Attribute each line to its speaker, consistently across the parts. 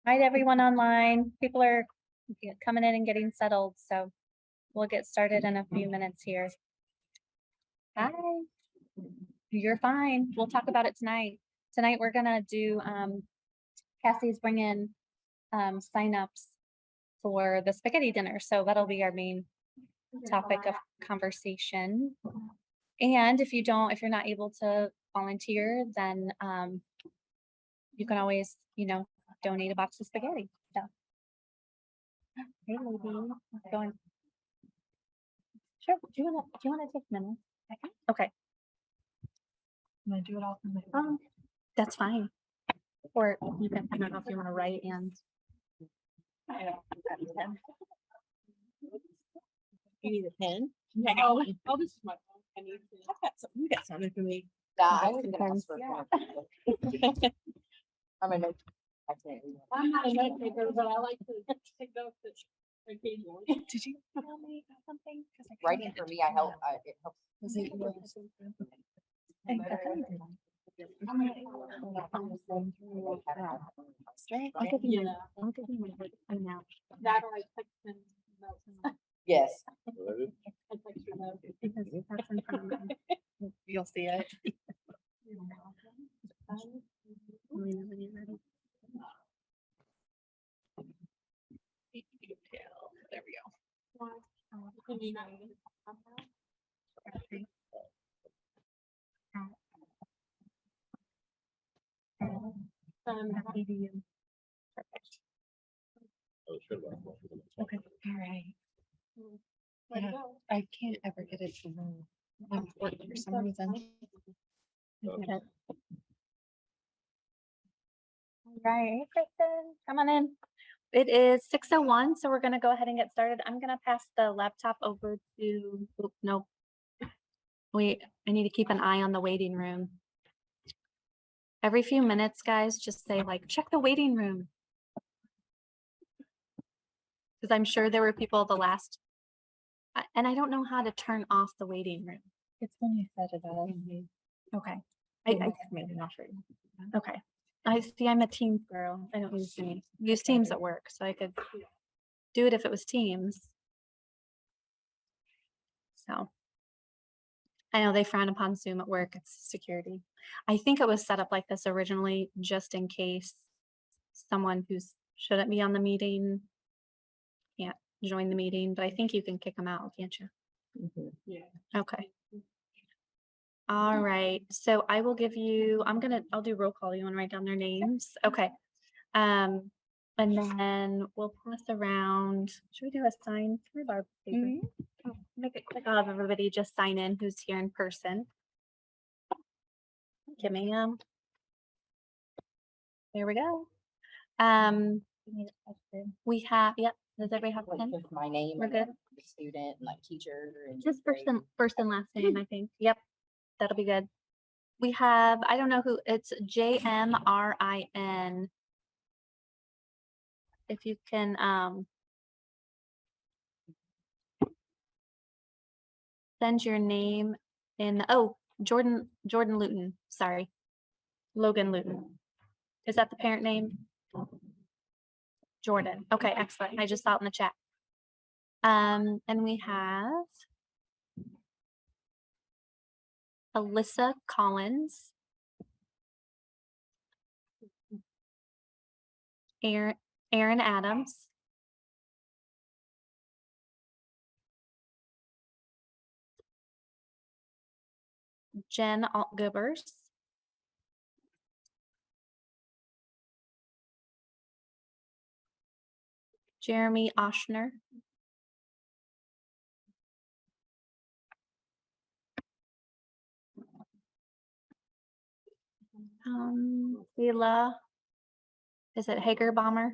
Speaker 1: Hi to everyone online. People are coming in and getting settled, so we'll get started in a few minutes here. Hi. You're fine. We'll talk about it tonight. Tonight we're gonna do Cassie's bringing signups for the spaghetti dinner, so that'll be our main topic of conversation. And if you're not able to volunteer, then you can always, donate a box of spaghetti. So, hey, lady, how's it going? Sure. Do you wanna take minutes? Okay.
Speaker 2: I'm gonna do it all from my
Speaker 1: That's fine. Or you can, I don't know if you want to write and.
Speaker 2: I don't have a pen. You need a pen?
Speaker 3: I know. Oh, this is my phone. I need to.
Speaker 2: You got something for me.
Speaker 3: I
Speaker 1: was gonna ask for a
Speaker 3: I'm a note. I'm not a note taker, but I like to take notes occasionally.
Speaker 1: Did you tell me something?
Speaker 3: Writing for me, I help. It helps.
Speaker 2: Was it yours?
Speaker 1: I'll give you my phone now.
Speaker 3: That or I text and notes.
Speaker 4: Yes.
Speaker 3: I text your notes.
Speaker 1: Because that's in front of me.
Speaker 2: You'll see it.
Speaker 1: Let me know when you're ready.
Speaker 2: PTL. There we go.
Speaker 3: Can you not?
Speaker 1: Okay. EDU. Perfect.
Speaker 2: Okay. All right.
Speaker 3: Let it
Speaker 2: Yeah.
Speaker 3: go.
Speaker 2: I can't ever get it to work for some reason.
Speaker 1: Okay. All right, hey, Kristen, come on in. It is 6:01, so we're gonna go ahead and get started. I'm gonna pass the laptop over to, nope. I need to keep an eye on the waiting room. Every few minutes, guys, just say like, check the waiting room. Because I'm sure there were people and I don't know how to turn off the waiting room.
Speaker 2: It's when you set it up.
Speaker 1: Okay.
Speaker 2: Maybe not sure.
Speaker 1: Okay. I see I'm a Teams girl. I don't use Teams at work, so I could do it if it was Teams. So I know they frown upon Zoom at work. It's security. I think it was set up like this originally just in case someone who shouldn't be on the meeting can't join the meeting, but I think you can kick them out, can't you?
Speaker 3: Yeah.
Speaker 1: Okay. All right. So I will give you, I'll do roll call. You want to write down their names? Okay. And then we'll pass around. Should we do a sign for our paper? Oh, make it quick. I'll have everybody just sign in who's here in person. Okay, ma'am. There we go. We have, yep. Does everybody have a
Speaker 4: Like
Speaker 1: pen?
Speaker 4: just my name
Speaker 1: We're
Speaker 4: and
Speaker 1: good.
Speaker 4: then the student and like teacher and
Speaker 1: Just
Speaker 4: grade.
Speaker 1: first and last name, I think. Yep. That'll be good. We have, I don't know who, it's JMRIN. If you can, send your name in, Jordan Luton, sorry. Logan Luton. Is that the parent name? Jordan. Okay, excellent. I just saw it in the chat. And we have Alyssa Collins. Aaron Adams. Jen Altgivers. Jeremy Oshner. Leela, is it Hager Bomber?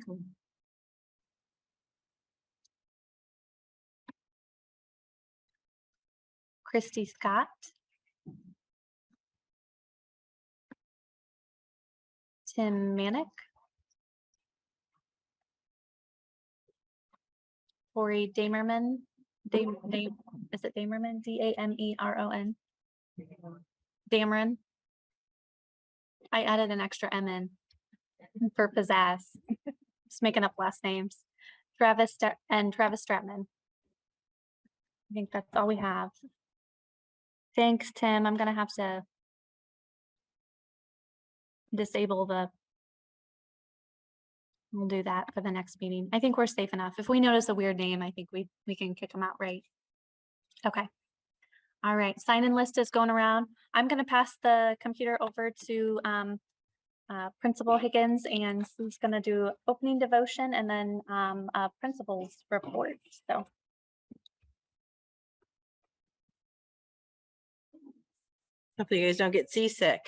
Speaker 1: Christy Scott. Tim Manick. Tori Damerman. Is it Damerman? Dameron. Dameron. I added an extra M in for pizzazz. just making up last names. Travis Stratman. I think that's all we have. Thanks, Tim. I'm gonna have to disable the. We'll do that for the next meeting. I think we're safe enough. If we notice a weird name, I think we can kick them out, right? Okay. All right, sign-in list is going around. I'm gonna pass the computer over to Principal Higgins, and he's gonna do opening devotion and then a principal's report. So
Speaker 2: Hopefully you guys don't get seasick.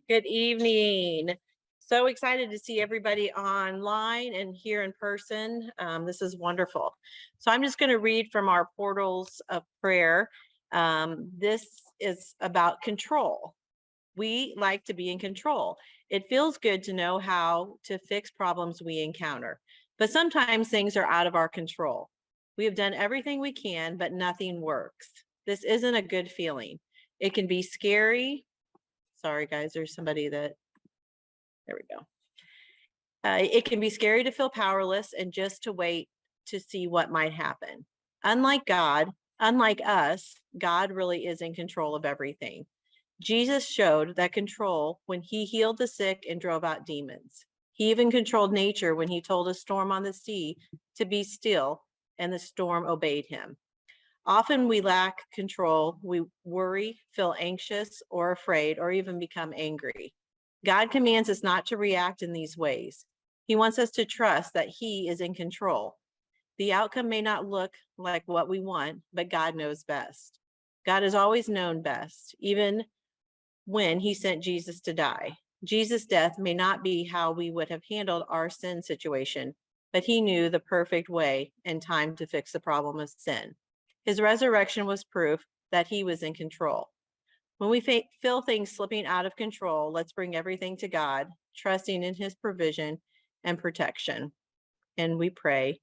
Speaker 2: Good evening. So excited to see everybody online and here in person. This is wonderful. So I'm just going to read from our portals of prayer. This is about control. We like to be in control. It feels good to know how to fix problems we encounter, but sometimes things are out of our control. We have done everything we can, but nothing works. This isn't a good feeling. It can be scary. Sorry, guys, there's somebody that, there we go. It can be scary to feel powerless and just to wait to see what might happen. Unlike us, God really is in control of everything. Jesus showed that control when he healed the sick and drove out demons. He even controlled nature when he told a storm on the sea to be still, and the storm obeyed him. Often we lack control. We worry, feel anxious or afraid, or even become angry. God commands us not to react in these ways. He wants us to trust that he is in control. The outcome may not look like what we want, but God knows best. God has always known best, even when he sent Jesus to die. Jesus' death may not be how we would have handled our sin situation, but he knew the perfect way and time to fix the problem of sin. His resurrection was proof that he was in control. When we feel things slipping out of control, let's bring everything to God, trusting in his provision and protection. And we pray.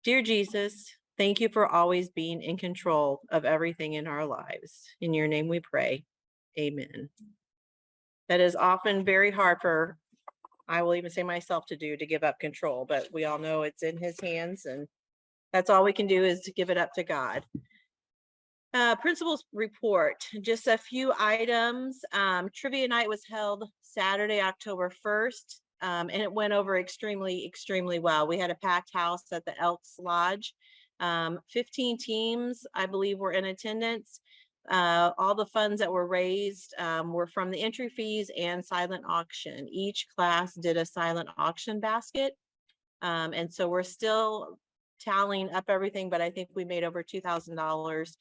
Speaker 2: Dear Jesus, thank you for always being in control of everything in our lives. In your name we pray. Amen. That is often very hard for, I will even say myself, to do, to give up control, but we all know it's in his hands, and that's all we can do is to give it up to God. Principal's report, just a few items. Trivia night was held Saturday, October 1st, and it went over extremely, extremely well. We had a packed house at the Elks Lodge. 15 teams, I believe, were in attendance. All the funds that were raised were from the entry fees and silent auction. Each class did a silent auction basket. And so we're still tallying up everything, but I think we made over $2,000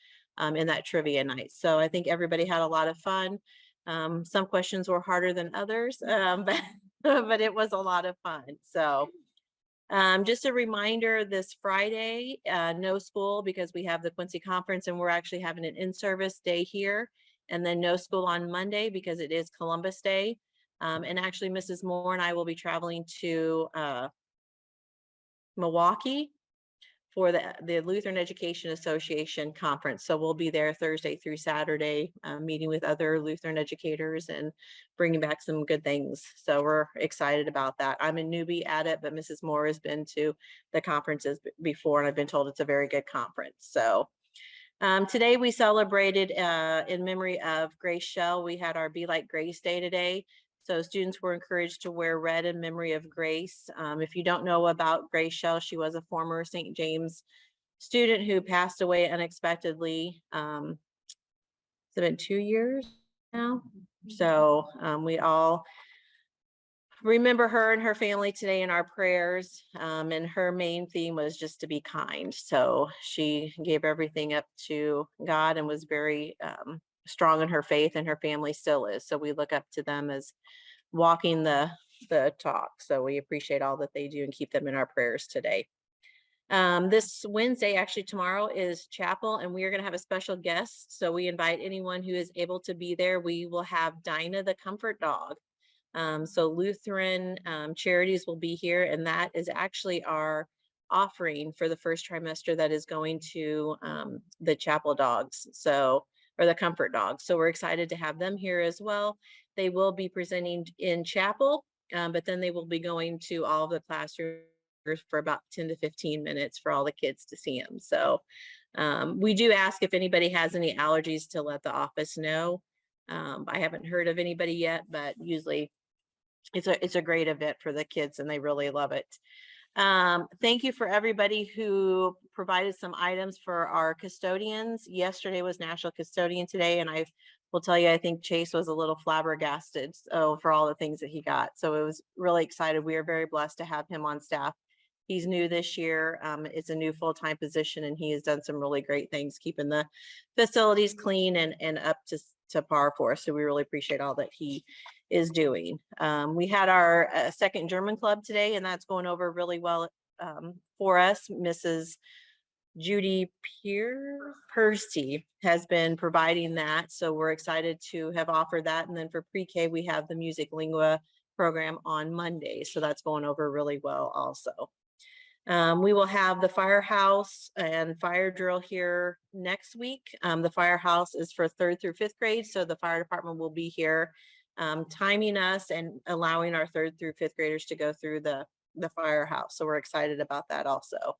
Speaker 2: in that trivia night. So I think everybody had a lot of fun. Some questions were harder than others, but it was a lot of fun. So just a reminder, this Friday, no school because we have the Quincy conference and we're actually having an in-service day here, and then no school on Monday because it is Columbus Day. And actually Mrs. Moore and I will be traveling to Milwaukee for the Lutheran Education Association conference. So we'll be there Thursday through Saturday, meeting with other Lutheran educators and bringing back some good things. So we're excited about that. I'm a newbie at it, but Mrs. Moore has been to the conferences before, and I've been told it's a very good conference. So today we celebrated in memory of Grace Shell. We had our Be Like Grace Day today. So students were encouraged to wear red in memory of Grace. If you don't know about Grace Shell, she was a former St. James student who passed away unexpectedly. It's been 2 years now. So we all remember her and her family today in our prayers. And her main theme was just to be kind. So she gave everything up to God and was very strong in her faith, and her family still is. So we look up to them as walking the talk. So we appreciate all that they do and keep them in our prayers today. This Wednesday, actually tomorrow, is chapel, and we are going to have a special guest. So we invite anyone who is able to be there. We will have Dinah the comfort dog. So Lutheran Charities will be here, and that is actually our offering for the first trimester that is going to the chapel dogs, so, or the comfort dogs. So we're excited to have them here as well. They will be presenting in chapel, but then they will be going to all of the classrooms for about 10 to 15 minutes for all the kids to see him. So we do ask if anybody has any allergies to let the office know. I haven't heard of anybody yet, but usually it's a great event for the kids and they really love it. Thank you for everybody who provided some items for our custodians. Yesterday was National Custodian Day, and I will tell you, I think Chase was a little flabbergasted for all the things that he got. So it was really excited. We are very blessed to have him on staff. He's new this year. It's a new full-time position, and he has done some really great things, keeping the facilities clean and up to par for us. So we really appreciate all that he is doing. We had our second German club today, and that's going over really well for us. Mrs. Judy Percy has been providing that. So we're excited to have offered that. And then for pre-K, we have the music lingua program on Monday. So that's going over really well also. We will have the firehouse and fire drill here next week. The firehouse is for 3rd through 5th grade. So the fire department will be here timing us and allowing our 3rd through 5th graders to go through the firehouse. So we're excited about that also.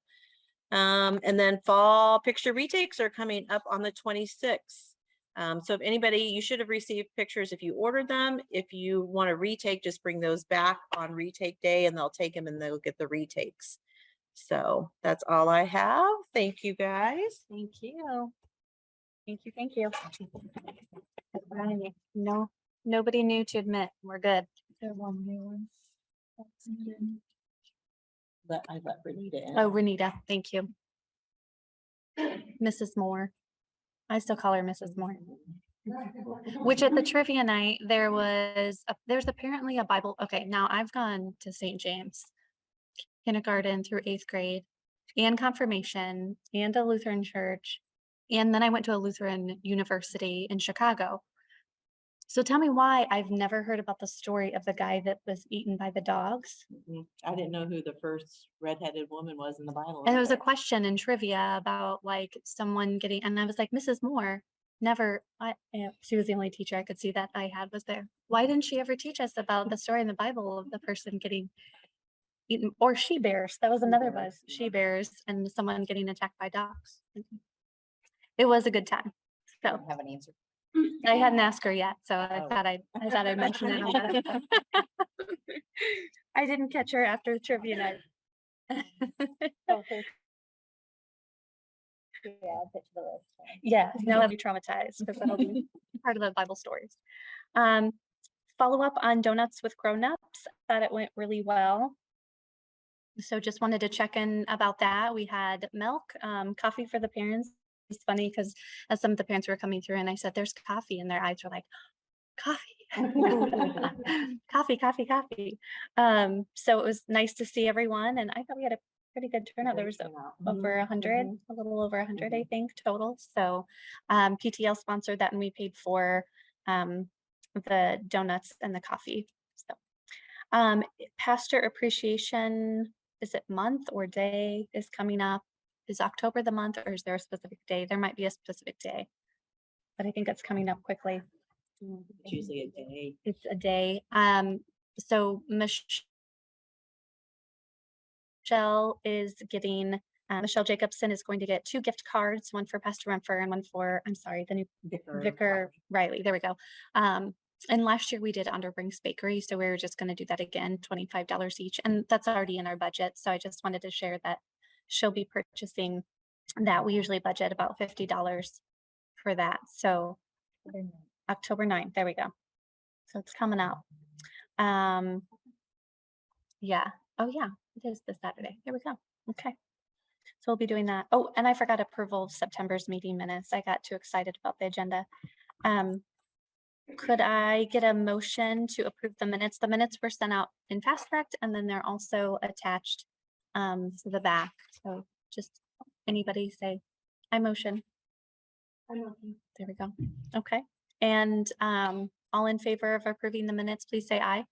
Speaker 2: And then fall picture retakes are coming up on the 26th. So if anybody, you should have received pictures if you ordered them. If you want to retake, just bring those back on retake day and they'll take them and they'll get the retakes. So that's all I have. Thank you guys.
Speaker 1: Thank you. Thank you. Thank you. No, nobody new to admit. We're good.
Speaker 3: There one new one. I let Renita in.
Speaker 1: Oh, Renita, thank you. Mrs. Moore. I still call her Mrs. Moore. Which at the trivia night, there's apparently a Bible. Okay, now I've gone to St. James, kindergarten through 8th grade, and confirmation, and a Lutheran church. And then I went to a Lutheran university in Chicago. So tell me why I've never heard about the story of the guy that was eaten by the dogs.
Speaker 3: I didn't know who the first redheaded woman was in the Bible.
Speaker 1: And there was a question in trivia about like someone getting, and I was like, Mrs. Moore, never, she was the only teacher I could see that I had was there. Why didn't she ever teach us about the story in the Bible of the person getting eaten, or she bears? That was another buzz. She bears and someone getting attacked by dogs. It was a good time.
Speaker 4: I
Speaker 1: So
Speaker 4: don't have an answer.
Speaker 1: I hadn't asked her yet, so I
Speaker 4: Oh.
Speaker 1: thought I'd mention it. On that. I didn't catch her after the trivia night. Yeah, no, I'll be traumatized because that'll be part of the Bible stories. Follow up on donuts with grown-ups. Thought it went really well. So just wanted to check in about that. We had milk, coffee for the parents. It's funny because as some of the parents were coming through and I said, there's coffee, and their eyes were like, coffee, coffee. So it was nice to see everyone. And I thought we had a pretty good turnout. There was over 100, a little over 100, I think, total. So PTL sponsored that and we paid for the donuts and the coffee. So pastor appreciation, is it month or day is coming up? Is October the month or is there a specific day? There might be a specific day, but I think it's coming up quickly.
Speaker 3: It's usually a day.
Speaker 1: It's a day. So Michelle is getting, Michelle Jacobson is going to get 2 gift cards, one for Pastor Rumfer and one for, I'm sorry, the new Vicar Riley. There we go. And last year we did Underbrings Bakery. So we were just going to do that again, $25 each. And that's already in our budget. So I just wanted to share that she'll be purchasing that. We usually budget about $50 for that. So October 9th, there we go. So it's coming out. Yeah. Oh yeah, it is this Saturday. There we go. Okay. So we'll be doing that. Oh, and I forgot approval of September's meeting minutes. I got too excited about the agenda. Could I get a motion to approve the minutes? The minutes were sent out in Fast Track and then they're also attached to the back. So just anybody say, I motion. There we go. Okay. And all in favor of approving the minutes, please say aye.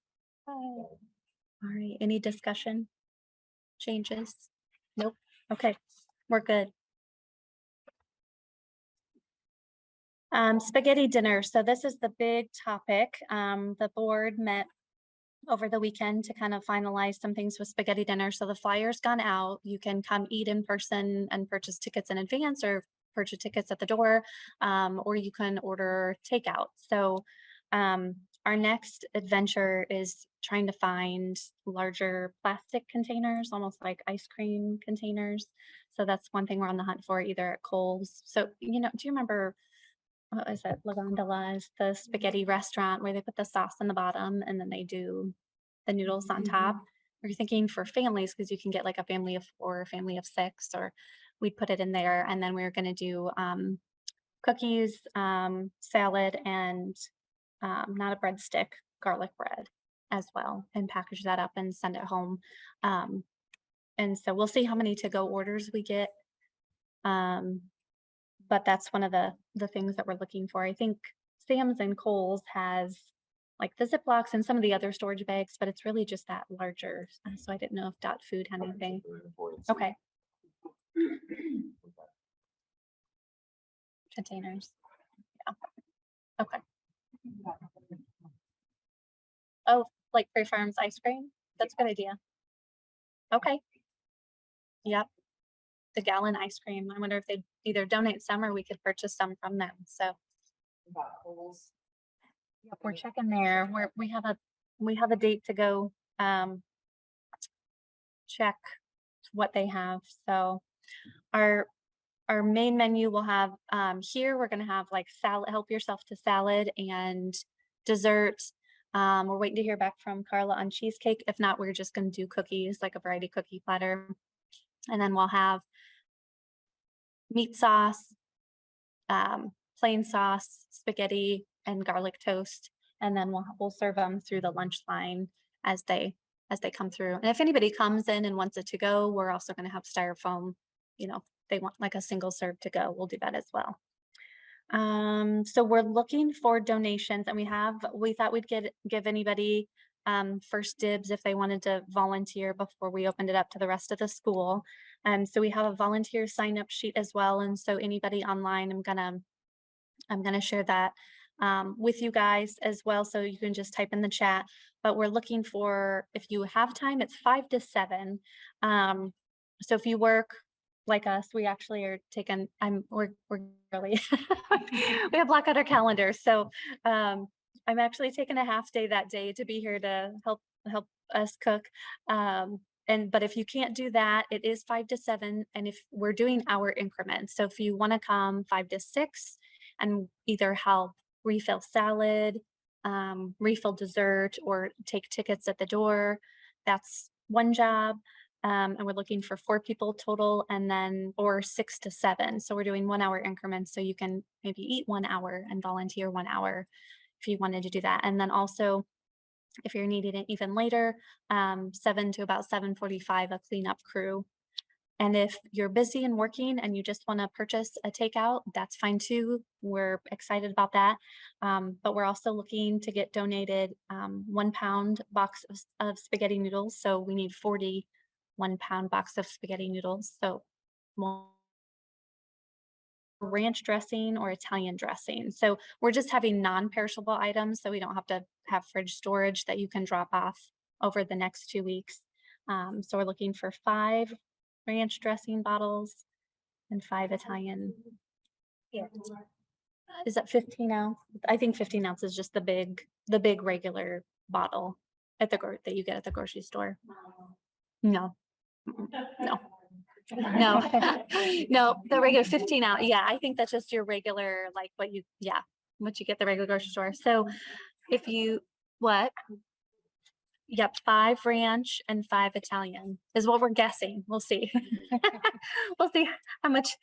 Speaker 1: All right. Any discussion? Changes? Nope. Okay. We're good. Spaghetti dinner. So this is the big topic. The board met over the weekend to kind of finalize some things with spaghetti dinner. So the flyer's gone out. You can come eat in person and purchase tickets in advance or purchase tickets at the door, or you can order takeout. So our next adventure is trying to find larger plastic containers, almost like ice cream containers. So that's one thing we're on the hunt for, either at Kohl's. So, you know, do you remember, what is it? La Gondola is the spaghetti restaurant where they put the sauce in the bottom and then they do the noodles on top. We're thinking for families, because you can get like a family of 4, a family of 6, or we'd put it in there. And then we were going to do cookies, salad, and not a breadstick, garlic bread as well, and package that up and send it home. And so we'll see how many to-go orders we get. But that's one of the things that we're looking for. I think Sam's and Kohl's has like the Ziplocs and some of the other storage bags, but it's really just that larger. So I didn't know if Dot Food had anything. Okay. Containers. Yeah. Okay. Oh, like Prairie Farms ice cream? That's a good idea. Okay. Yep. The gallon ice cream. I wonder if they'd either donate some or we could purchase some from them. So yep, we're checking there. We have a date to go check what they have. So our main menu will have here we're going to have like salad, help yourself to salad and dessert. We're waiting to hear back from Carla on cheesecake. If not, we're just going to do cookies, like a variety cookie platter. And then we'll have meat sauce, plain sauce, spaghetti, and garlic toast. And then we'll serve them through the lunch line as they come through. And if anybody comes in and wants it to go, we're also going to have styrofoam. You know, they want like a single serve to go, we'll do that as well. So we're looking for donations, and we thought we'd give anybody first dibs if they wanted to volunteer before we opened it up to the rest of the school. So we have a volunteer sign up sheet as well. And so anybody online, I'm gonna share that with you guys as well. So you can just type in the chat, but we're looking for, if you have time, it's 5 to 7. So if you work like us, we actually are taking, we're really, we have block out our calendars. So I'm actually taking a half day that day to be here to help us cook. But if you can't do that, it is 5 to 7. And if we're doing hour increments, so if you want to come 5 to 6 and either help refill salad, refill dessert, or take tickets at the door, that's one job. And we're looking for 4 people total, and then, or 6 to 7. So we're doing 1 hour increments. So you can maybe eat 1 hour and volunteer 1 hour if you wanted to do that. And then also, if you're needing it even later, 7 to about 7:45, a cleanup crew. And if you're busy and working and you just want to purchase a takeout, that's fine too. We're excited about that. But we're also looking to get donated 1 pound box of spaghetti noodles. So we need 40 1-pound box of spaghetti noodles. So ranch dressing or Italian dressing. So we're just having non-perishable items, so we don't have to have fridge storage that you can drop off over the next 2 weeks. So we're looking for 5 ranch dressing bottles and 5 Italian. Yeah. Is that 15 ounce? I think 15 ounce is just the big regular bottle at that you get at the grocery store. No. No. No, no, the regular 15 ounce. Yeah, I think that's just your regular, like what you get at the regular grocery store. So if you, what? Yep, 5 ranch and 5 Italian is what we're guessing. We'll see. We'll see how much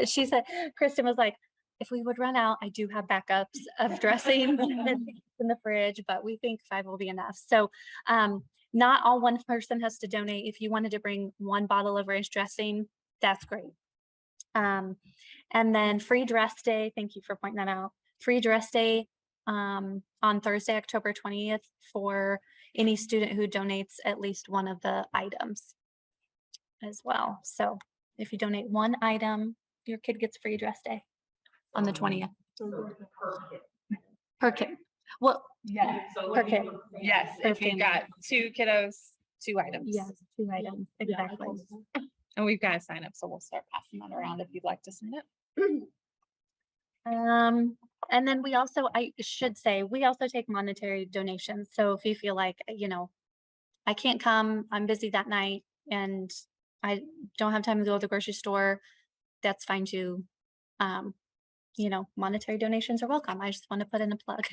Speaker 1: she said. Kristen was like, if we would run out, I do have backups of dressing in the fridge, but we think 5 will be enough. So not all one person has to donate. If you wanted to bring 1 bottle of ranch dressing, that's great. And then free dress day. Thank you for pointing that out. Free dress day on Thursday, October 20th for any student who donates at least 1 of the items as well. So if you donate 1 item, your kid gets free dress day on the 20th. Per kid. Well,
Speaker 3: Yes.
Speaker 1: Per kid.
Speaker 3: Yes,
Speaker 1: Per
Speaker 3: if you've
Speaker 1: family.
Speaker 3: got 2 kiddos, 2 items.
Speaker 1: Yes, 2 items, exactly.
Speaker 3: And we've got a sign up, so we'll start passing that around if you'd like to sign up.
Speaker 1: And then we also, I should say, we also take monetary donations. So if you feel like, I can't come, I'm busy that night and I don't have time to go to the grocery store, that's fine too. Monetary donations are welcome. I just want to put in a plug.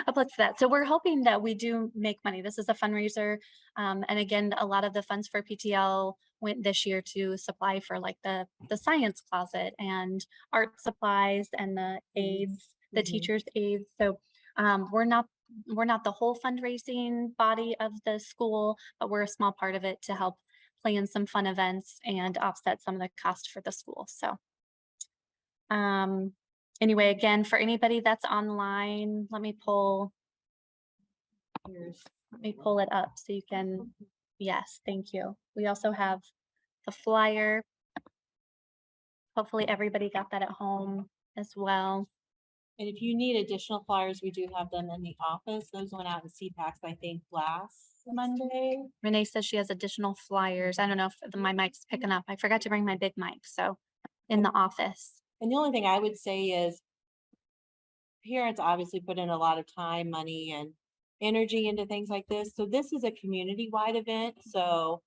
Speaker 1: A plug for that. So we're hoping that we do make money. This is a fundraiser. And again, a lot of the funds for PTL went this year to supply for like the science closet and art supplies and the aids, the teachers' aids. So we're not the whole fundraising body of the school, but we're a small part of it to help plan some fun events and offset some of the cost for the school. So anyway, again, for anybody that's online, let me pull it up so you can, yes, thank you. We also have the flyer. Hopefully everybody got that at home as well.
Speaker 2: And if you need additional flyers, we do have them in the office. Those went out in CPACs, I think, last Monday.
Speaker 1: Renee says she has additional flyers. I don't know if my mic's picking up. I forgot to bring my big mic, so in the office.
Speaker 2: And the only thing I would say is parents obviously put in a lot of time, money, and energy into things like this. So this is a community-wide event. So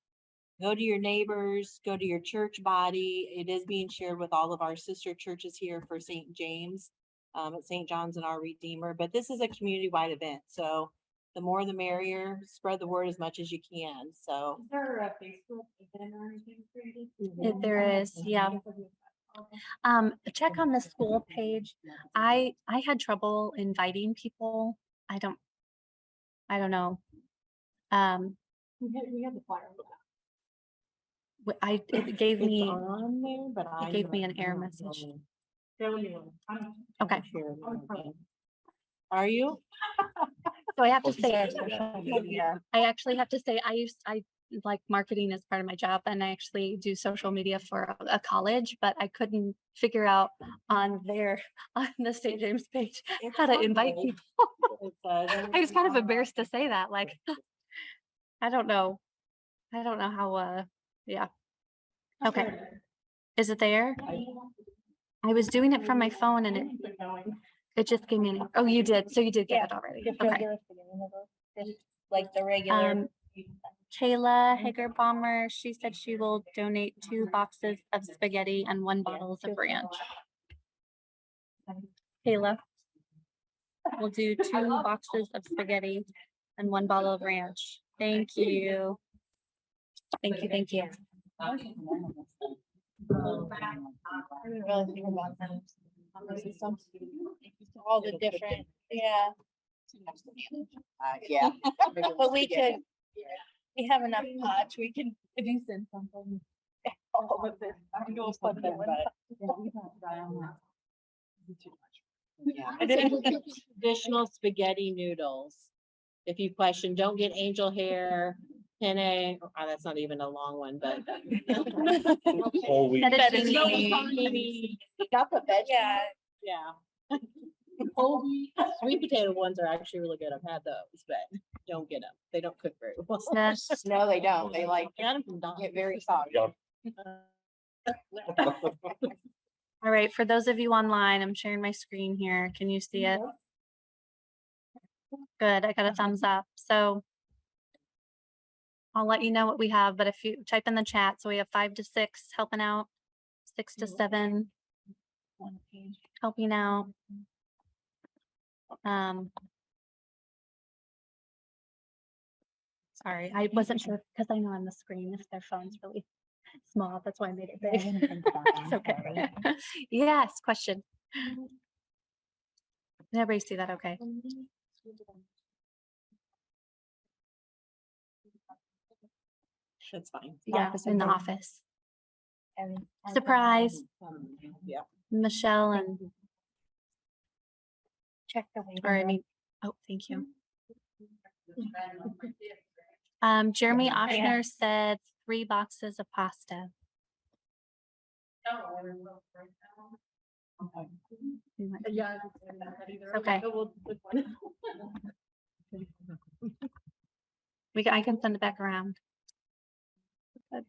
Speaker 2: go to your neighbors, go to your church body. It is being shared with all of our sister churches here for St. James, at St. John's and our Redeemer. But this is a community-wide event. So the more the merrier. Spread the word as much as you can. So.
Speaker 3: Is there a Facebook event or anything created?
Speaker 1: If there is, yeah. Check on the school page. I had trouble inviting people. I don't know.
Speaker 3: We had the flyer.
Speaker 1: It gave
Speaker 2: It's
Speaker 1: me,
Speaker 2: on there, but I.
Speaker 1: gave me an error message.
Speaker 2: Okay. Are you?
Speaker 1: So I have to say, I actually have to say, I like marketing as part of my job and I actually do social media for a college, but I couldn't figure out on the St. James page how to invite people. I was kind of embarrassed to say that, like, I don't know how, yeah. Okay. Is it there? I was doing it from my phone and it just gave me, oh, you did. So you did get it already. Okay.
Speaker 4: Like the regular.
Speaker 1: Kayla Hager-Bomber, she said she will donate 2 boxes of spaghetti and 1 bottle of ranch. Kayla will do 2 boxes of spaghetti and 1 bottle of ranch. Thank you. Thank you. Thank you.
Speaker 4: I didn't really think about them. All the different, yeah. Yeah. But we have enough pots, we can, if you send something. All of this. I'm gonna put them,
Speaker 2: Traditional spaghetti noodles. If you question, don't get angel hair, penne. Oh, that's not even a long one, but.
Speaker 5: Whole wheat.
Speaker 1: Fettuccine.
Speaker 4: Got the veg.
Speaker 2: Yeah. Whole wheat. Sweet potato ones are actually really good. I've had those, but don't get them. They don't cook very well.
Speaker 1: Yes.
Speaker 4: No, they don't, they like
Speaker 2: I got them from Don's.
Speaker 4: get very soft.
Speaker 5: Yeah.
Speaker 1: All right. For those of you online, I'm sharing my screen here. Can you see it? Good. I got a thumbs up. So I'll let you know what we have, but if you type in the chat, so we have 5 to 6 helping out, 6 to 7 helping out. Sorry, I wasn't sure because I know on the screen if their phone's really small. That's why I made it big. It's okay. Yes, question. Did everybody see that? Okay.
Speaker 2: That's fine.
Speaker 1: Yeah, in the office. Surprise,
Speaker 2: Yeah.
Speaker 1: Michelle and,
Speaker 4: Check the way.
Speaker 1: or I mean, oh, thank you. Jeremy Oshner said 3 boxes of pasta.
Speaker 3: Yeah.
Speaker 1: Okay. I can send it back around. Good.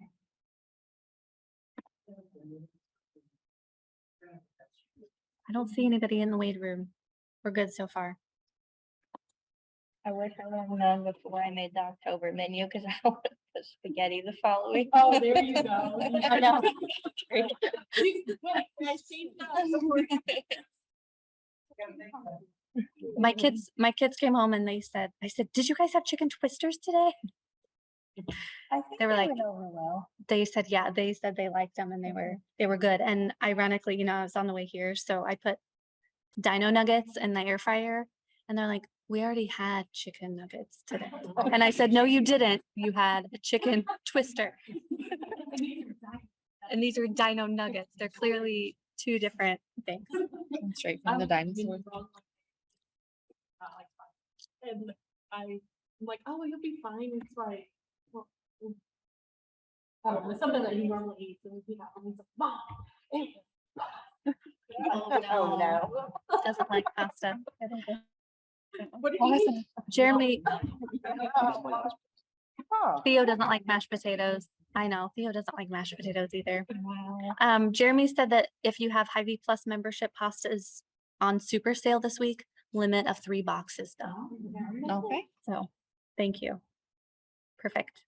Speaker 1: I don't see anybody in the weight room. We're good so far.
Speaker 4: I wish I would have known before I made the October menu, because I would have put spaghetti the following.
Speaker 3: Oh, there you go.
Speaker 4: I know.
Speaker 1: My kids came home and I said, did you guys have chicken twisters today?
Speaker 4: I think
Speaker 1: They were like-
Speaker 4: went over well.
Speaker 1: They said, yeah, they said they liked them and they were good. And ironically, you know, I was on the way here, so I put dino nuggets in the air fryer and they're like, we already had chicken nuggets today. And I said, no, you didn't. You had a chicken twister. And these are dino nuggets. They're clearly two different things.
Speaker 6: Straight from the dinosaur.
Speaker 3: And I'm like, oh, you'll be fine. It's like, well, I don't know, something that he normally eats. And he's like, Mom.
Speaker 4: Oh, no.
Speaker 1: Doesn't like pasta.
Speaker 3: What did he eat?
Speaker 1: Jeremy,
Speaker 4: Huh.
Speaker 1: Theo doesn't like mashed potatoes. I know, Theo doesn't like mashed potatoes either.
Speaker 4: Wow.
Speaker 1: Jeremy said that if you have Hy-Vee Plus membership, pasta is on super sale this week, limit of 3 boxes though.
Speaker 6: Okay.
Speaker 1: So, thank you. Perfect.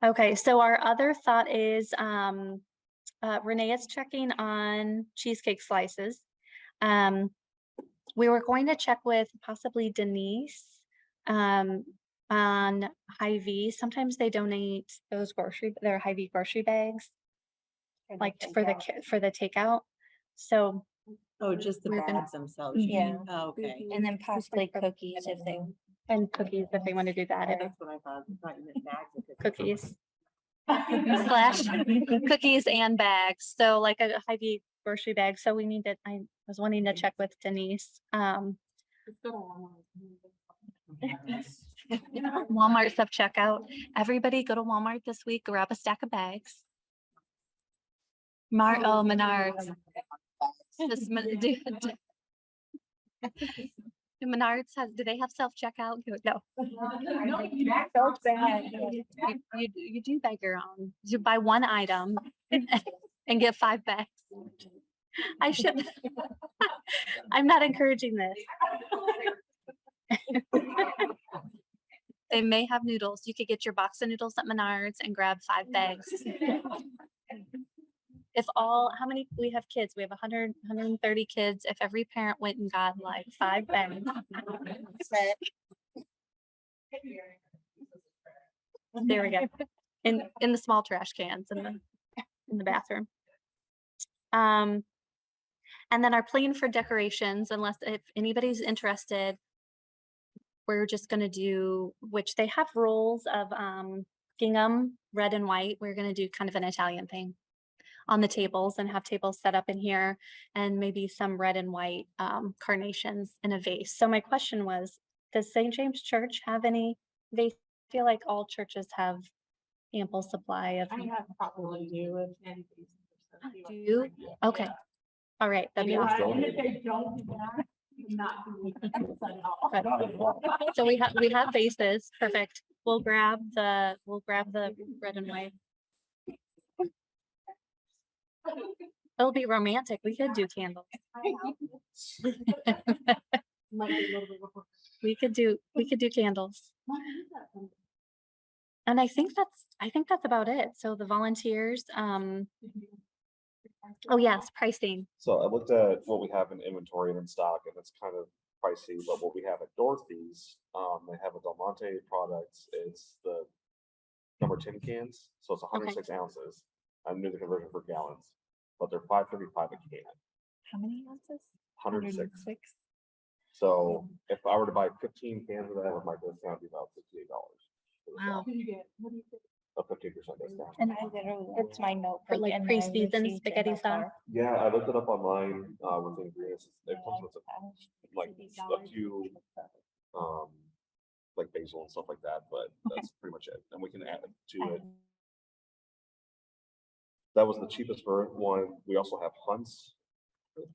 Speaker 1: Okay, so our other thought is, Renee is checking on cheesecake slices. We were going to check with possibly Denise, on Hy-Vee. Sometimes they donate those their Hy-Vee grocery bags, like for the takeout. So,
Speaker 2: Oh, just the
Speaker 1: We're gonna-
Speaker 2: bags themselves. you
Speaker 4: Yeah.
Speaker 2: mean? Oh, okay.
Speaker 4: And then possibly cookies if they.
Speaker 1: and cookies if they want to do that.
Speaker 2: That's what I thought. I thought you meant bags of
Speaker 1: Cookies. Slash cookies and bags. So like a Hy-Vee grocery bag. So I was wanting to check with Denise.
Speaker 3: It's good on
Speaker 1: Walmart self checkout. Everybody go to Walmart this week, grab a stack of bags. Menards. Menards do they have self checkout? No.
Speaker 4: So bad.
Speaker 1: You do bag your own. You buy one item and get 5 bags. I should. I'm not encouraging this. They may have noodles. You could get your box of noodles at Menards and grab 5 bags. How many, we have kids, we have 100, 130 kids. If every parent went and got like 5 bags. There we go. In the small trash cans in the bathroom. And then our plan for decorations, if anybody's interested, we're just gonna do, which they have rolls of gingham, red and white. We're gonna do kind of an Italian thing on the tables and have tables set up in here and maybe some red and white carnations in a vase. So my question was, does St. James Church have any vase? I feel like all churches have ample supply of.
Speaker 3: I have probably do if anybody's interested.
Speaker 1: Do you? Okay. All right, that'd be
Speaker 3: And
Speaker 1: awesome.
Speaker 3: if they don't do that, not doing it at all.
Speaker 1: Good. So we have vases. Perfect. We'll grab the red and white. It'll be romantic. We could do candles.
Speaker 3: Might be a little bit before.
Speaker 1: We could do candles. And I think that's about it. So the volunteers, oh yes, pricing.
Speaker 5: So I looked at what we have in inventory and in stock, and it's kind of pricey, but what we have at Dorothy's, they have a Del Monte product. It's the number 10 cans, so it's 106 ounces. I knew the conversion for gallons, but they're $5.35 a can.
Speaker 1: How many ounces?
Speaker 5: 106. So if I were to buy 15 cans of that with my discount, it'd be about $58.
Speaker 1: Wow.
Speaker 3: What do you get? What do you get?
Speaker 5: A 15% discount.
Speaker 1: And
Speaker 4: I literally, it's my notebook.
Speaker 1: like
Speaker 4: and I
Speaker 1: pre-seasoned
Speaker 4: received it
Speaker 1: spaghetti
Speaker 4: in the
Speaker 1: sauce?
Speaker 4: car.
Speaker 5: Yeah, I looked it up online with the ingredients. It comes with like a few like basil and stuff like that, but that's pretty much it. And we can add to it. That was the cheapest one. We also have Hunt's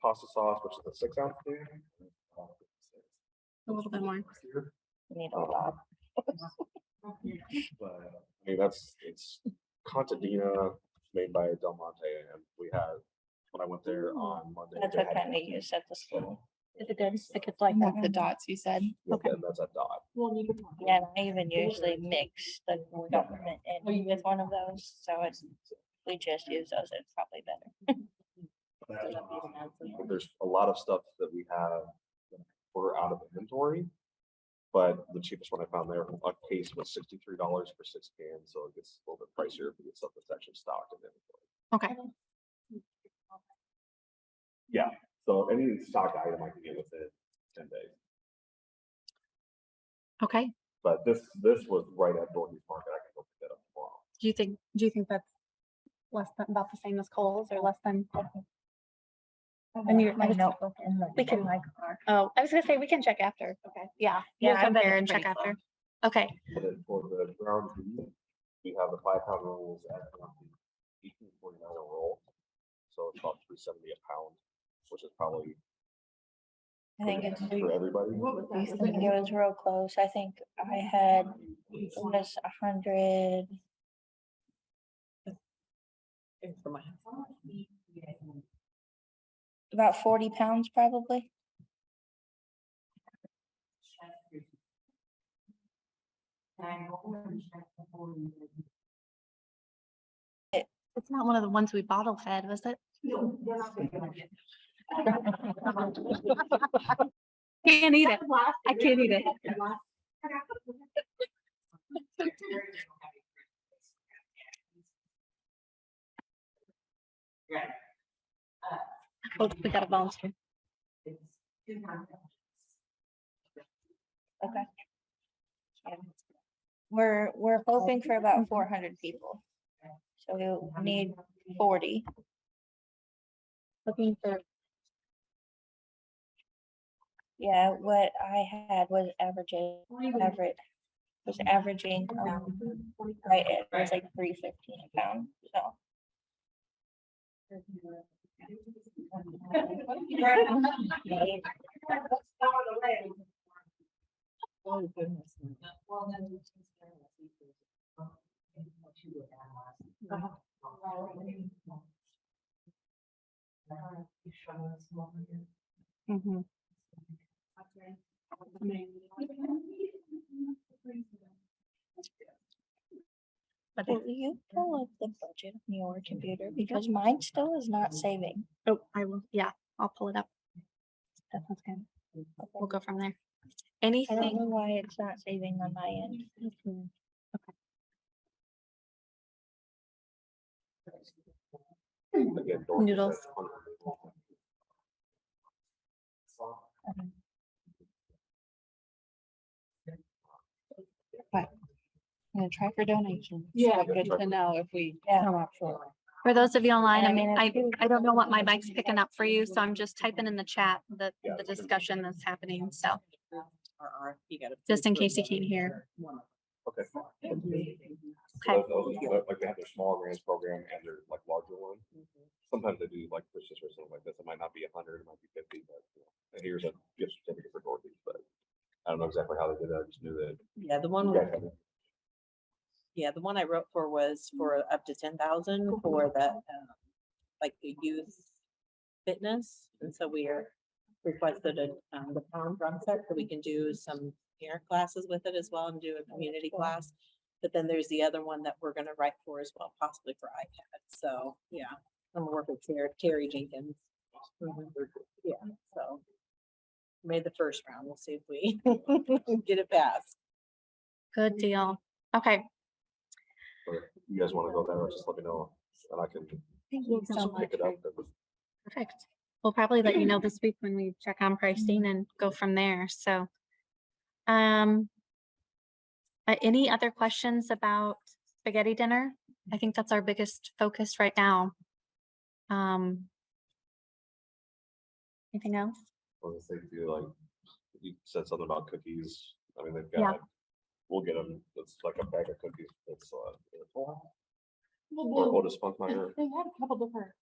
Speaker 5: pasta sauce, which is a 6-ounce can.
Speaker 1: A little bit more.
Speaker 4: Need a lot.
Speaker 5: But I mean, it's contadina made by Del Monte, and we had when I went there on Monday.
Speaker 4: That's
Speaker 5: they
Speaker 4: what
Speaker 5: had-
Speaker 4: kind they use at the school.
Speaker 1: Is it good? The kids like
Speaker 6: Like
Speaker 1: that?
Speaker 6: the dots you said.
Speaker 5: Yeah,
Speaker 1: Okay.
Speaker 5: that's a dot.
Speaker 3: Well, you could.
Speaker 4: Yeah, and I even usually mix the government in with one of those, so it's, we just use those, it's probably better.
Speaker 5: There's a lot of stuff that we have that we're out of inventory. But the cheapest one I found there, a case was $63 for 6 cans, so it gets a little bit pricier if we get stuff that's actually stocked in inventory.
Speaker 1: Okay.
Speaker 5: Yeah, so any stocked item I can get within 10 days.
Speaker 1: Okay.
Speaker 5: But this was right at Dorothy's Market. I can go pick that up tomorrow.
Speaker 1: Do you think that's less than about the same as Kohl's or less than? And you-
Speaker 4: My notebook in
Speaker 1: We can-
Speaker 4: my car.
Speaker 1: Oh, I was gonna say we can check after.
Speaker 3: Okay.
Speaker 1: Yeah.
Speaker 4: Yeah,
Speaker 1: We'll
Speaker 4: I bet
Speaker 1: compare
Speaker 4: it's
Speaker 1: and check
Speaker 4: pretty
Speaker 1: after. Okay.
Speaker 5: But then for the ground beef, we have the 5-pound rolls at 18.49 a roll. So it's about $3.70 a pound, which is probably
Speaker 4: I think it's,
Speaker 5: for everybody.
Speaker 3: What was that?
Speaker 4: I think it was real close. I think I had, it was 100,
Speaker 2: For my
Speaker 4: about 40 pounds probably.
Speaker 1: It's not one of the ones we bottle fed, was it? Can't eat it. I can't eat it. Oh, we got a volunteer.
Speaker 4: Okay. We're hoping for about 400 people. So we'll need 40.
Speaker 1: Looking for,
Speaker 4: Yeah, what I had was averaging, right, it was like 315 a pound, so.
Speaker 2: Oh, goodness.
Speaker 1: mhm. But
Speaker 4: Will you pull up the budget on your computer, because mine still is not saving.
Speaker 1: oh, I will, yeah, I'll pull it up. That sounds good. We'll go from there.
Speaker 4: I don't
Speaker 1: Anything,
Speaker 4: know why it's not saving on my end.
Speaker 5: Again, Dorothy's at
Speaker 1: Noodles.
Speaker 5: 100.
Speaker 6: I'm gonna try for donations.
Speaker 3: Yeah.
Speaker 6: But good to know if we
Speaker 4: Yeah.
Speaker 6: come up short.
Speaker 1: for those of you online,
Speaker 4: I
Speaker 1: I mean,
Speaker 4: mean,
Speaker 1: I,
Speaker 4: it's-
Speaker 1: I don't know what my mic's picking up for you, so I'm just typing in the chat the
Speaker 5: Yeah.
Speaker 1: discussion that's happening, so
Speaker 2: You gotta.
Speaker 1: just in case you can't hear.
Speaker 5: Okay.
Speaker 1: Okay.
Speaker 5: Like they have their small grants program and their like larger one. Sometimes they do like Christmas or something like this. It might not be 100, it might be 50, but you know, and here's a gift certificate for Dorothy's, but I don't know exactly how they did that. I just knew that.
Speaker 2: Yeah, the
Speaker 5: you
Speaker 2: one,
Speaker 5: guys had it.
Speaker 2: yeah, the one I wrote for was for up to 10,000 for the, like the youth fitness. And so we are requested the pound drum set so we can do some air classes with it as well and do a community class. But then there's the other one that we're gonna write for as well, possibly for iPad. So, yeah, I'm gonna work with Terry Jenkins. Yeah, so made the first round. We'll see if we get it passed.
Speaker 1: Good deal. Okay.
Speaker 5: But if you guys want to go there, just let me know and I can
Speaker 1: Thank you so
Speaker 5: just
Speaker 1: much.
Speaker 5: pick it up. That was-
Speaker 1: Perfect. We'll probably let you know this week when we check on pricing and go from there, so. Any other questions about spaghetti dinner? I think that's our biggest focus right now. Anything else?
Speaker 5: Well, the thing too, like, you said something about cookies. I mean, they've
Speaker 1: Yeah.
Speaker 5: got, we'll get them, it's like a bag of cookies. It's, or
Speaker 3: Well,
Speaker 5: Otis Spunkmeyer.
Speaker 3: they had a couple different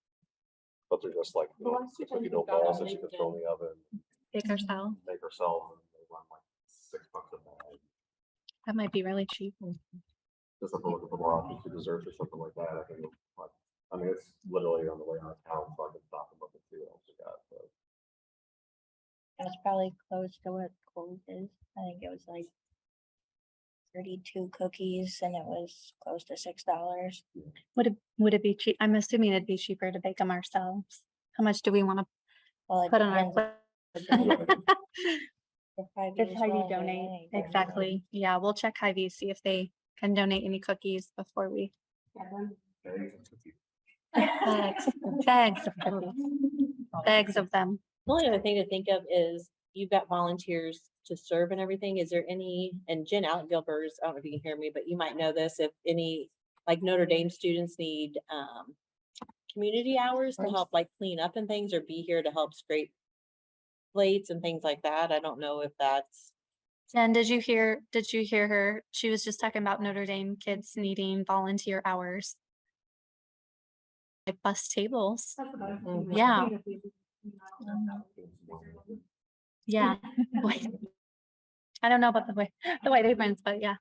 Speaker 5: but they're just like, you
Speaker 3: The
Speaker 5: know,
Speaker 3: last two
Speaker 5: cookie
Speaker 3: times
Speaker 5: dough
Speaker 3: we've got
Speaker 5: balls
Speaker 3: on
Speaker 5: that you can throw in the oven,
Speaker 1: Bake ourselves.
Speaker 5: make ourselves, and they run like $6 a bag.
Speaker 1: That might be really cheap.
Speaker 5: Just if we're looking for more options for desserts or something like that, I think, like, I mean, it's literally on the way out of town, so I can stop and look and see what else we got, but.
Speaker 4: It's probably close to what Kohl's is. I think it was like 32 cookies and it was close to $6.
Speaker 1: Would it be cheap? I'm assuming it'd be cheaper to bake them ourselves. How much do we want to
Speaker 4: Well, it
Speaker 1: put on our
Speaker 4: depends
Speaker 1: plate?
Speaker 4: if Hy-Vee
Speaker 1: If
Speaker 4: is
Speaker 1: Hy-Vee
Speaker 4: willing to
Speaker 1: donate,
Speaker 4: donate.
Speaker 1: exactly. Yeah, we'll check Hy-Vee, see if they can donate any cookies before we. Bags of cookies, bags of them.
Speaker 2: The only other thing to think of is you've got volunteers to serve and everything. Is there any, and Jen out Gilbers, I don't know if you can hear me, but you might know this, if any, like Notre Dame students need community hours to help like clean up and things, or be here to help scrape plates and things like that. I don't know if that's,
Speaker 1: Jen, did you hear her? She was just talking about Notre Dame kids needing volunteer hours. Like bus tables.
Speaker 3: That's what I was
Speaker 2: Mhm.
Speaker 3: thinking.
Speaker 1: Yeah.
Speaker 3: I think if we just, you know,
Speaker 1: Yeah. Wait. I don't know about the white aprons, but yeah.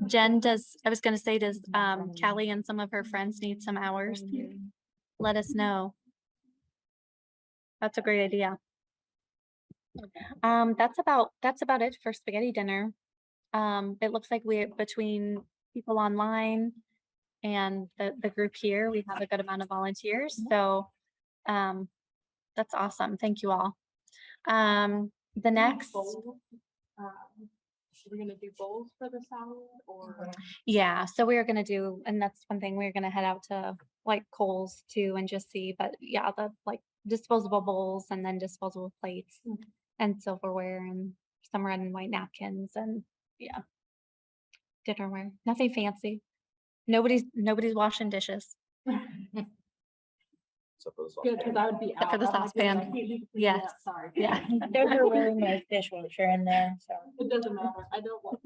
Speaker 1: Jen I was gonna say, does Callie and some of her friends need some hours? Let us know. That's a great idea. That's about it for spaghetti dinner. It looks like between people online and the group here, we have a good amount of volunteers. So that's awesome. Thank you all. The next,
Speaker 3: bowls, we're gonna do bowls for the salad or?
Speaker 1: yeah, so we're gonna do, and that's one thing, we're gonna head out to like Kohl's too and just see, but yeah, the like disposable bowls and then disposable plates and silverware and some red and white napkins and yeah. Dinnerware, nothing fancy. Nobody's washing dishes.
Speaker 5: Except for the
Speaker 3: Good,
Speaker 5: sauce.
Speaker 3: cause I would be
Speaker 1: Except for
Speaker 3: out.
Speaker 1: the
Speaker 3: I'm like,
Speaker 1: saucepan.
Speaker 3: I can't do the
Speaker 1: Yes.
Speaker 3: cleanup, Sorry.
Speaker 1: Yeah.
Speaker 4: There's a really nice dishwasher in there, so
Speaker 3: It doesn't matter. I don't want.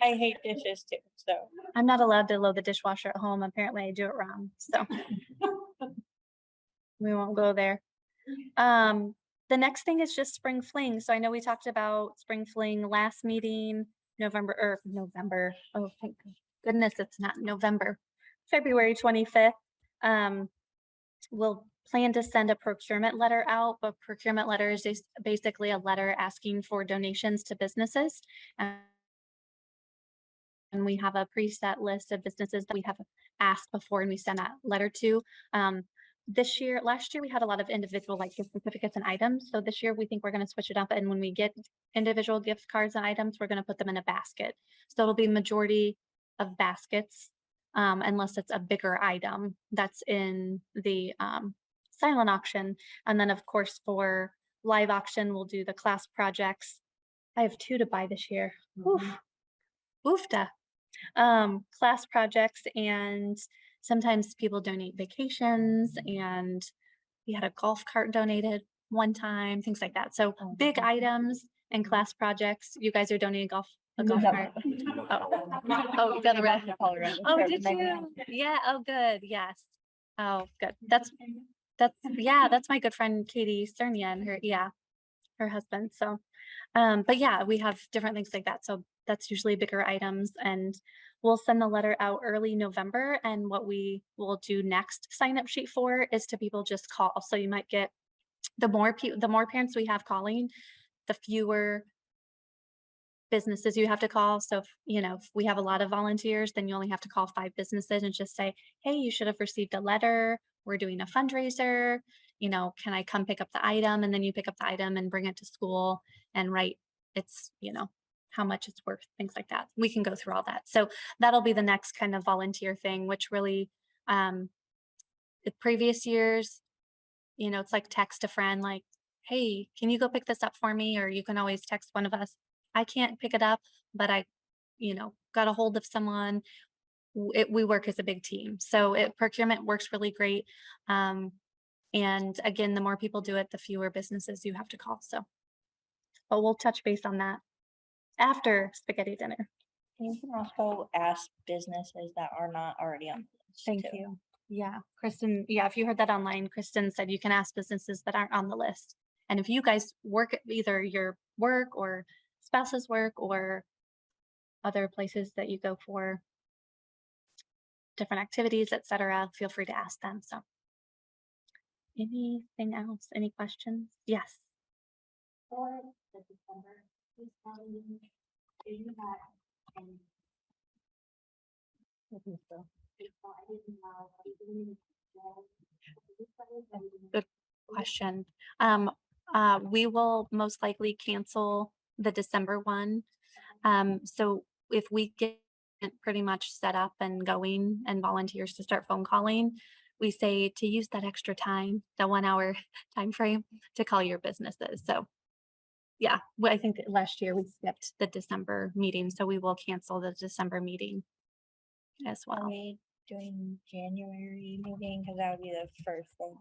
Speaker 4: I hate dishes too, so.
Speaker 1: I'm not allowed to load the dishwasher at home. Apparently I do it wrong, so. We won't go there. The next thing is just spring fling. So I know we talked about spring fling last meeting, November. Oh, thank goodness, it's not November, February 25th. We'll plan to send a procurement letter out, but procurement letter is just basically a letter asking for donations to businesses. And we have a preset list of businesses that we have asked before and we send that letter to. Last year we had a lot of individual like gift certificates and items. So this year we think we're going to switch it up. And when we get individual gift cards and items, we're going to put them in a basket. So it'll be majority of baskets, unless it's a bigger item that's in the silent auction. And then of course for live auction, we'll do the class projects. I have 2 to buy this year. Oof. Oofta. Class projects, and sometimes people donate vacations, and we had a golf cart donated one time, things like that. So big items and class projects. You guys are donating a golf cart. Oh, you got the red. Oh, did you? Yeah. Oh, good. Yes. Oh, good. That's my good friend Katie Cernia and her husband. So, but yeah, we have different things like that. So that's usually bigger items, and we'll send the letter out early November. And what we will do next sign up sheet for is to people just call. So you might get the more parents we have calling, the fewer businesses you have to call. So if we have a lot of volunteers, then you only have to call 5 businesses and just say, hey, you should have received a letter. We're doing a fundraiser. Can I come pick up the item? And then you pick up the item and bring it to school and write it's, how much it's worth, things like that. We can go through all that. So that'll be the next kind of volunteer thing, which really, the previous years, it's like text a friend, like, hey, can you go pick this up for me? Or you can always text one of us. I can't pick it up, but I, got a hold of someone. We work as a big team. So procurement works really great. And again, the more people do it, the fewer businesses you have to call. So, but we'll touch base on that after spaghetti dinner.
Speaker 4: You can also ask businesses that are not already on the list.
Speaker 1: Thank
Speaker 4: too.
Speaker 1: you. Yeah, Kristen, yeah, if you heard that online, Kristen said you can ask businesses that aren't on the list. And if you guys work at either your work or spouse's work or other places that you go for different activities, etc., feel free to ask them. So anything else? Any questions? Yes. Good question. We will most likely cancel the December one. So if we get it pretty much set up and going and volunteers to start phone calling, we say to use that extra time, the 1 hour time frame to call your businesses. So yeah, I think that last year we skipped the December meeting, so we will cancel the December meeting as
Speaker 4: Are
Speaker 1: well.
Speaker 4: we doing January meeting? Cause that would be the first thing.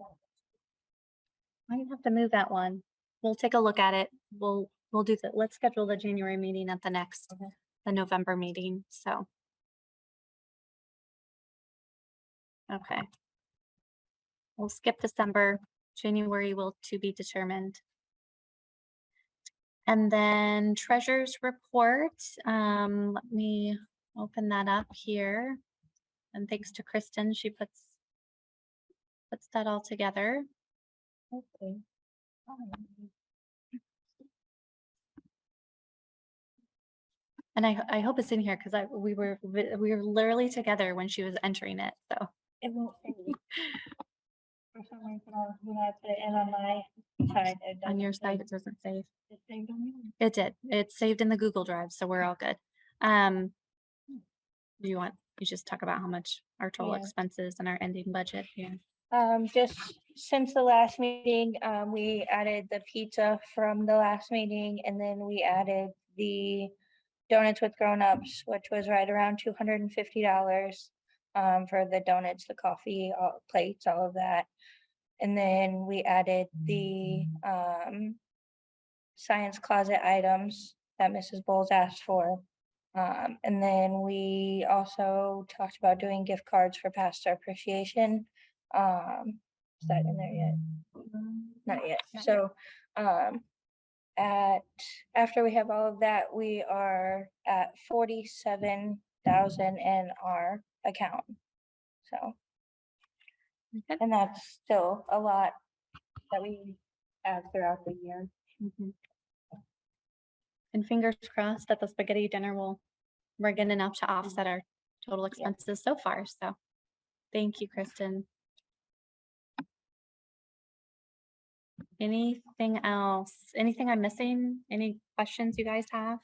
Speaker 1: Might have to move that one. We'll take a look at it. We'll do that. Let's schedule the January meeting at the next, the November meeting. So. Okay. We'll skip December. January will to be determined. And then treasurer's report. Let me open that up here. And thanks to Kristen, she puts that all together.
Speaker 4: Okay.
Speaker 1: And I hope it's in here because we were literally together when she was entering it. So
Speaker 4: It won't save. For some reason, when I put it in on my side, it
Speaker 1: on your
Speaker 4: doesn't
Speaker 1: side,
Speaker 4: save.
Speaker 1: it doesn't save.
Speaker 4: It saved on yours.
Speaker 1: It did. It's saved in the Google Drive, so we're all good. Do you just talk about how much our total
Speaker 4: Yeah.
Speaker 1: expenses and our ending budget here?
Speaker 4: Just since the last meeting, we added the pizza from the last meeting, and then we added the donuts with grown-ups, which was right around $250. For the donuts, the coffee, all plates, all of that. And then we added the science closet items that Mrs. Bowles asked for. And then we also talked about doing gift cards for pastor appreciation. Is that in there yet? Not yet.
Speaker 1: Not yet.
Speaker 4: So, after we have all of that, we are at 47,000 in our account. So,
Speaker 1: Good.
Speaker 4: and that's still a lot that we have throughout the year.
Speaker 1: Mhm. And fingers crossed that the spaghetti dinner will bring in enough to offset our total expenses so far. So thank you, Kristen. Anything else? Anything I'm missing? Any questions you guys have?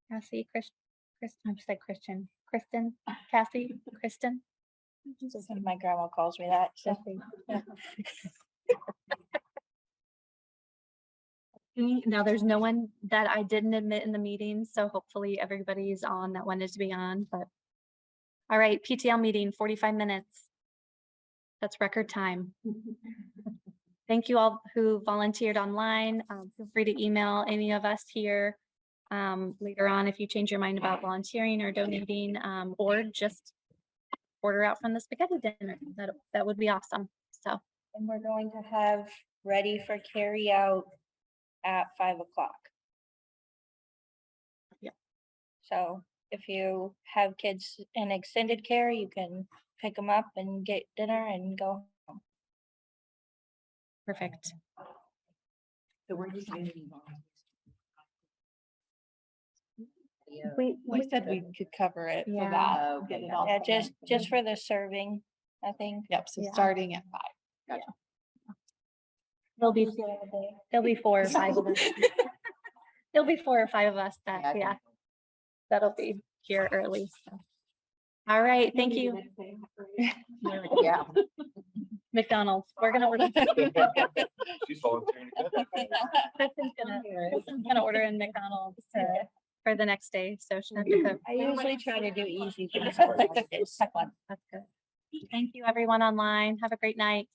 Speaker 1: Cassie, Kristen, I said Kristen, Cassie, Kristen.
Speaker 4: My grandma calls me that, so.
Speaker 1: Now, there's no one that I didn't admit in the meeting, so hopefully everybody's on that wanted to be on, but. All right, PTL meeting, 45 minutes. That's record time. Thank you all who volunteered online. Feel free to email any of us here later on if you change your mind about volunteering or donating, or just order out from the spaghetti dinner. That would be awesome. So.
Speaker 4: And we're going to have ready for carry out at 5 o'clock.
Speaker 1: Yep.
Speaker 4: So if you have kids in extended care, you can pick them up and get dinner and go.
Speaker 1: Perfect.
Speaker 6: So we're just moving on.
Speaker 1: We
Speaker 6: said we could cover it for
Speaker 1: Yeah.
Speaker 6: that. Get it all
Speaker 4: Yeah,
Speaker 6: covered.
Speaker 4: just for the serving, I think.
Speaker 6: Yep, so
Speaker 1: Yeah.
Speaker 6: starting at 5.
Speaker 1: There'll be 4 or 5 of us. There'll be 4 or 5 of us that, yeah, that'll be here early. So. All right, thank you.
Speaker 6: Yeah.
Speaker 1: McDonald's, we're gonna order.
Speaker 5: She's volunteering again.
Speaker 1: Kristen's gonna order in McDonald's for the next day, so she'll have to cook.
Speaker 4: I usually try to do easy things.
Speaker 1: That's good. Thank you, everyone online. Have a great night.